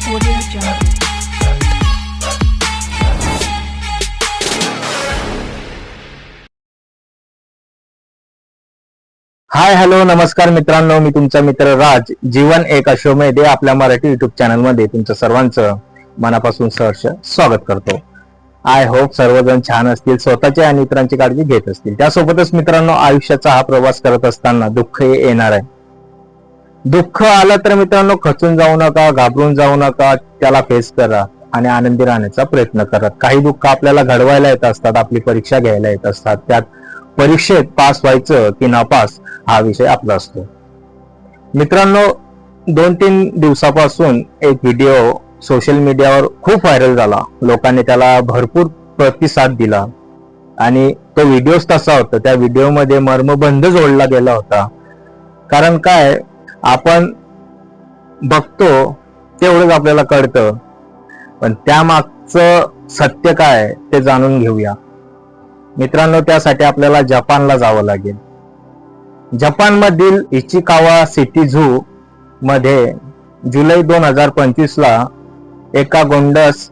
Audio Jungle. Hi hello नमस्कार मित्रांनो, मी तुमचा मित्र राज. जीवन एक अश्वमेध आपल्या मराठी युट्यूब चॅनल मध्ये तुमचं सर्वांचं मनापासून सहर्ष स्वागत करतो. आय होप सर्वजण छान असतील, स्वतःची आणि इतरांची काळजी घेत असतील. त्यासोबतच मित्रांनो, आयुष्याचा हा प्रवास करत असताना दुःख हे येणार आहे. दुःख आलं तर मित्रांनो खचून जाऊ नका, घाबरून जाऊ नका, त्याला फेस करा आणि आनंदी राहण्याचा प्रयत्न करा. काही दुःख आपल्याला घडवायला येत असतात, आपली परीक्षा घ्यायला येत असतात. त्यात परीक्षेत पास व्हायचं की नापास हा विषय आपला असतो. मित्रांनो, 2-3 दिवसापासून एक व्हिडिओ सोशल मीडियावर खूप व्हायरल झाला. लोकांनी त्याला भरपूर प्रतिसाद दिला आणि तो व्हिडिओच तसा होता. त्या व्हिडिओमध्ये मर्मबंध जोडला गेला होता. कारण काय, आपण बघतो तेवढंच आपल्याला कळतं, पण त्यामागचं सत्य काय ते जाणून घेऊया. मित्रांनो, त्यासाठी आपल्याला जपानला जावं लागेल. जपानमधील इचिकावा सिटी झू मध्ये जुलै 2025 ला एका गोंडस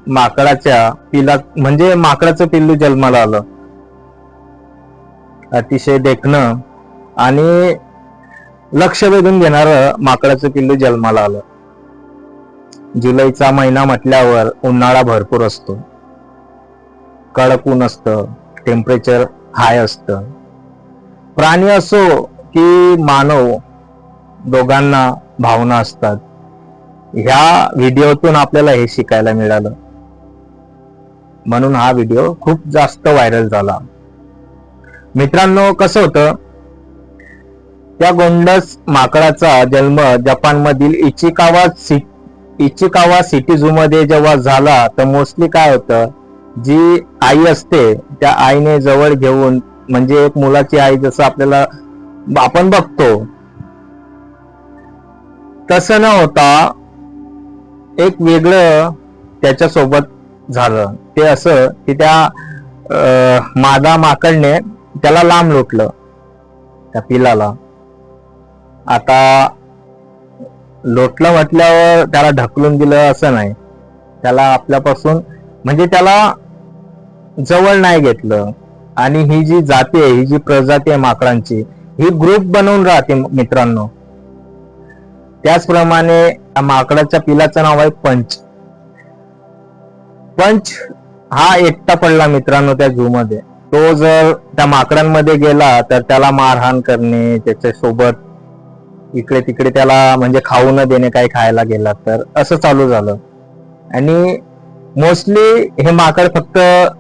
माकडाच्या माकडाचं पिल्लू जन्माला आलं. अतिशय देखणं आणि लक्ष वेधून घेणारं माकडाचं पिल्लू जन्माला आलं. जुलैचा महिना म्हटल्यावर उन्हाळा भरपूर असतो, कडक ऊन असतं, टेम्परेचर हाय असतं. प्राणी असो की मानव, दोघांना भावना असतात. ह्या व्हिडिओतून आपल्याला हे शिकायला मिळालं, म्हणून हा व्हिडिओ खूप जास्त व्हायरल झाला. मित्रांनो, कसं होतं, त्या गोंडस माकडाचा जन्म जपानमधील इचिकावा सिटी झू मध्ये जेव्हा झाला, तर मोस्टली काय होतं, जी आई असते त्या आईने जवळ घेऊन, म्हणजे एक मुलाची आई जसं आपण बघतो तसं न होता एक वेगळं त्याच्यासोबत झालं. ते असं की त्या मादा माकडने त्याला लांब लोटलं, त्या पिलाला. आता लोटलं म्हटल्यावर त्याला ढकलून दिलं असं नाही, त्याला आपल्यापासून म्हणजे त्याला जवळ नाही घेतलं. आणि ही जी जाती आहे, ही जी प्रजाती आहे माकडांची, ही ग्रुप बनवून राहते मित्रांनो. त्याचप्रमाणे माकडाच्या पिलाचं नाव आहे पंच. पंच हा एकटा पडला मित्रांनो त्या झू मध्ये. तो जर त्या माकडांमध्ये गेला तर त्याला मारहाण करणे, त्याच्यासोबत इकडे तिकडे त्याला म्हणजे खाऊ न देणे, काही खायला गेला तर, असं चालू झालं. आणि मोस्टली हे माकड फक्त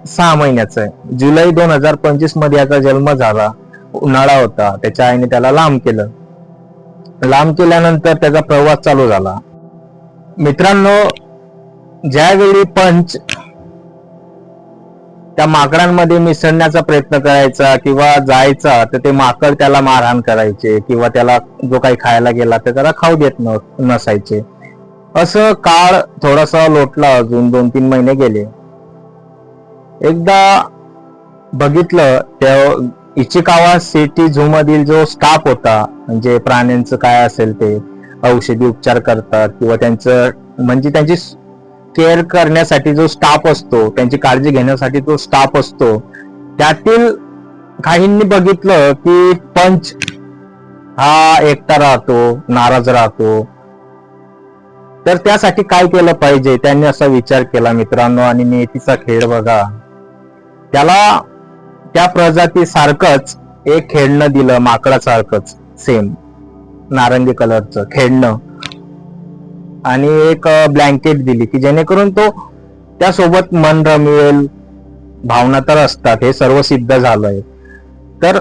6 महिन्याचं आहे. जुलै 2025 मध्ये याचा जन्म झाला. उन्हाळा होता, त्याच्या आईने त्याला लांब केलं. लांब केल्यानंतर त्याचा प्रवास चालू झाला. मित्रांनो, ज्यावेळी पंच त्या माकडांमध्ये मिसळण्याचा प्रयत्न करायचा किंवा जायचा, तर ते माकड त्याला मारहाण करायचे किंवा त्याला जो काही खायला गेला तर त्याला खाऊ देत नसायचे. असं काळ थोडासा लोटला, अजून 2-3 महिने गेले. एकदा बघितलं, त्या इचिकावा सिटी झू मधील जो स्टाफ होता, म्हणजे प्राण्यांचं काय असेल ते औषधी उपचार करतात किंवा त्यांची केअर करण्यासाठी जो स्टाफ असतो, त्यांची काळजी घेण्यासाठी जो स्टाफ असतो, त्यातील काहींनी बघितलं की पंच हा एकटा राहतो, नाराज राहतो. तर त्यासाठी काय केलं पाहिजे, त्यांनी असा विचार केला मित्रांनो. आणि नियतीचा खेळ बघा, त्याला त्या प्रजाती सारखंच एक खेळणं दिलं, माकडासारखंच सेम नारंगी कलरचं खेळणं, आणि एक ब्लँकेट दिली की जेणेकरून तो त्यासोबत मन रमवेल. भावना तर असतात, हे सर्व सिद्ध झालंय. तर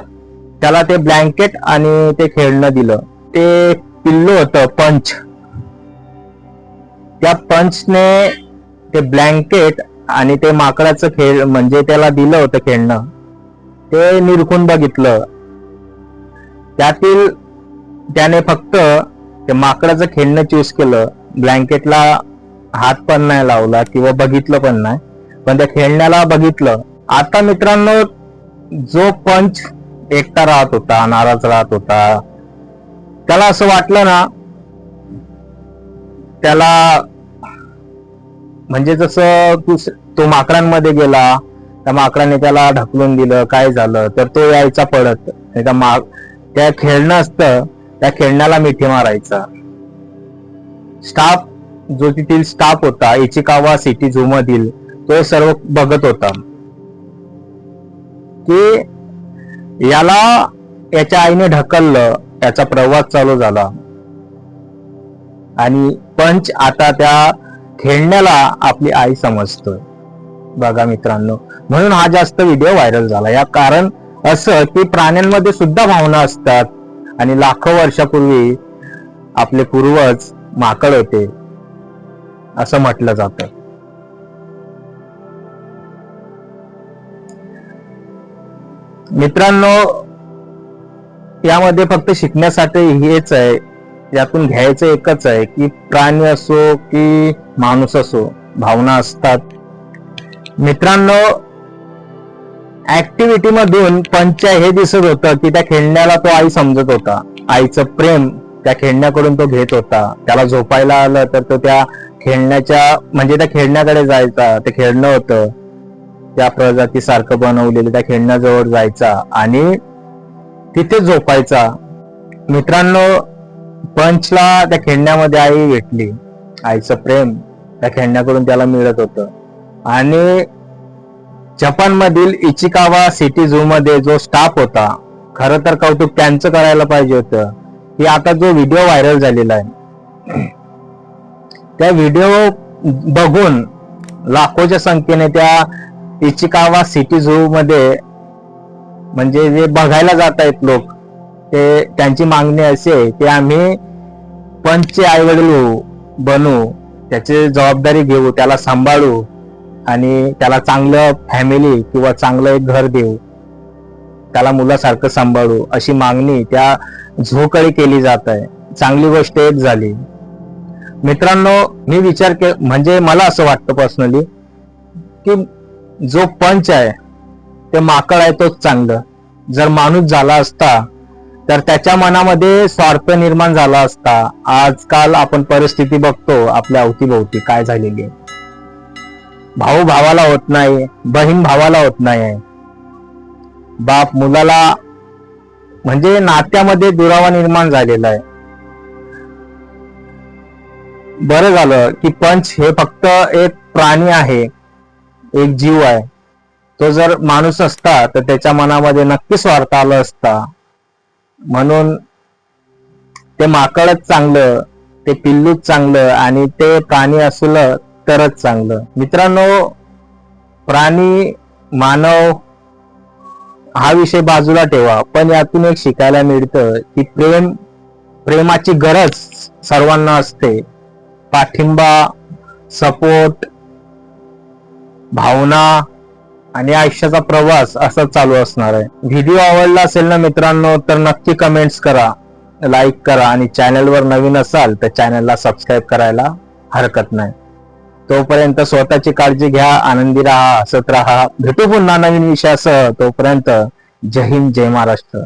त्याला ते ब्लँकेट आणि ते खेळणं दिलं. ते पिल्लू होतं पंच. त्या पंचने ते ब्लँकेट आणि ते माकडाचं खेळ म्हणजे त्याला दिलं होतं खेळणं, ते निरखून बघितलं. त्याने फक्त ते माकडाचं खेळणं चूज केलं. ब्लँकेटला हात पण नाही लावला किंवा बघितलं पण नाही, पण त्या खेळण्याला बघितलं. आता मित्रांनो, जो पंच एकटा राहत होता, नाराज राहत होता, त्याला असं वाटलं ना त्याला म्हणजे जसं तो माकडांमध्ये गेला, त्या माकडाने त्याला ढकलून दिलं, काय झालं तर तो यायचा पळत, त्या खेळणं असतं त्या खेळण्याला मिठी मारायचा. स्टाफ जो तिथील स्टाफ होता इचिकावा सिटी झू मधील, तो सर्व बघत होता की याला याच्या आईने ढकललं, त्याचा प्रवास चालू झाला आणि पंच आता त्या खेळण्याला आपली आई समजतोय. बघा मित्रांनो, म्हणून हा जास्त व्हिडिओ व्हायरल झाला. या कारण असं की प्राण्यांमध्ये सुद्धा भावना असतात आणि लाखो वर्षापूर्वी आपले पूर्वज माकड होते असं म्हटलं जातं. मित्रांनो, यामध्ये फक्त शिकण्यासाठी हेच आहे, यातून घ्यायचं एकच आहे की प्राणी असो की माणूस असो, भावना असतात. मित्रांनो, ऍक्टिव्हिटी मधून पंच हे दिसत होतं की त्या खेळण्याला तो आई समजत होता. आईचं प्रेम त्या खेळण्याकडून तो घेत होता. त्याला झोपायला आलं तर तो त्या खेळण्याच्या म्हणजे त्या खेळण्याकडे जायचा. ते खेळणं होतं त्या प्रजातीसारखं बनवलेलं, त्या खेळण्याजवळ जायचा आणि तिथे झोपायचा. मित्रांनो, पंचला त्या खेळण्यामध्ये आई भेटली. आईचं प्रेम त्या खेळण्याकडून त्याला मिळत होतं. आणि जपान मधील इचिकावा सिटी झू मध्ये जो स्टाफ होता, खरं तर कौतुक त्यांचं करायला पाहिजे होतं की आता जो व्हिडिओ व्हायरल झालेला आहे त्या व्हिडिओ बघून लाखोच्या संख्येने त्या इचिकावा सिटी झू मध्ये म्हणजे जे बघायला जात आहेत लोक, ते त्यांची मागणी अशी आहे की आम्ही पंचचे आई वडील बनू, त्याची जबाबदारी घेऊ, त्याला सांभाळू आणि त्याला चांगलं फॅमिली किंवा चांगलं एक घर देऊ, त्याला मुलासारखं सांभाळू, अशी मागणी त्या झूकडे केली जात आहे. चांगली गोष्ट एक झाली. मित्रांनो, मी विचार म्हणजे मला असं वाटतं पर्सनली की जो पंच आहे ते माकड आहे तोच चांगलं. जर माणूस झाला असता तर त्याच्या मनामध्ये स्वार्थ निर्माण झाला असता. आजकाल आपण परिस्थिती बघतो आपल्या अवतीभोवती काय झालेली आहे. भाऊ भावाला होत नाही, बहीण भावाला होत नाही, बाप मुलाला, म्हणजे नात्यामध्ये दुरावा निर्माण झालेला आहे. बरं झालं की पंच हे फक्त एक प्राणी आहे, एक जीव आहे. तो जर माणूस असता तर त्याच्या मनामध्ये नक्की स्वार्थ आला असता. म्हणून ते माकडच चांगलं, ते पिल्लूच चांगलं आणि ते प्राणी असलं तरच चांगलं. मित्रांनो, प्राणी मानव हा विषय बाजूला ठेवा, पण यातून एक शिकायला मिळतं की प्रेमाची गरज सर्वांना असते. पाठिंबा, सपोर्ट, भावना आणि आयुष्याचा प्रवास असा चालू असणार आहे. व्हिडिओ आवडला असेल ना मित्रांनो तर नक्की कमेंट्स करा, लाईक करा आणि चॅनलवर नवीन असाल तर चॅनलला सबस्क्राईब करायला हरकत नाही. तोपर्यंत स्वतःची काळजी घ्या, आनंदी राहा, हसत राहा. भेटू पुन्हा नवीन विषयासह. तोपर्यंत जय हिंद, जय महाराष्ट्र.